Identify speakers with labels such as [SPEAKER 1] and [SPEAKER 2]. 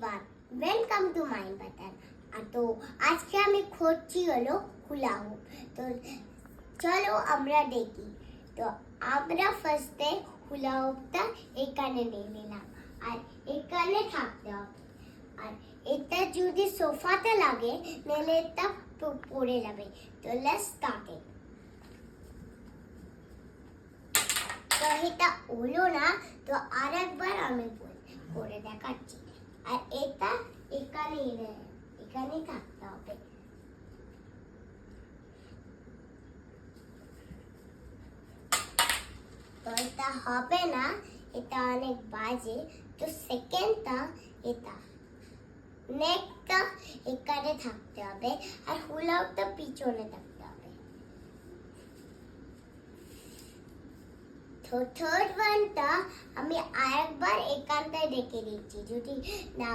[SPEAKER 1] Everyone, welcome to my button. তো আজকে আমি খুঁজছি হলো হুলা হুপ। তো চলো আমরা দেখি। তো আমরা ফার্স্টে হুলা হুপটা এখানে নিয়ে নিলাম, আর এখানে থাকতে হবে। আর এটা যদি সোফাতে লাগে নাহলে এটা পড়ে যাবে। তো লেটস স্টার্ট ইট। তো এটা হলো না, তো আরেকবার আমি করে দেখাচ্ছি। আর এটা এখানে থাকতে হবে। তো এটা হবে না, এটা অনেক বাজে। তো সেকেন্ডটা এটা নেকটা এখানে থাকতে হবে, আর হুলা হুপটা পিছনে থাকতে হবে। তো থার্ড ওয়ানটা আমি আরেকবার এখানটায় রেখে দিচ্ছি, যদি না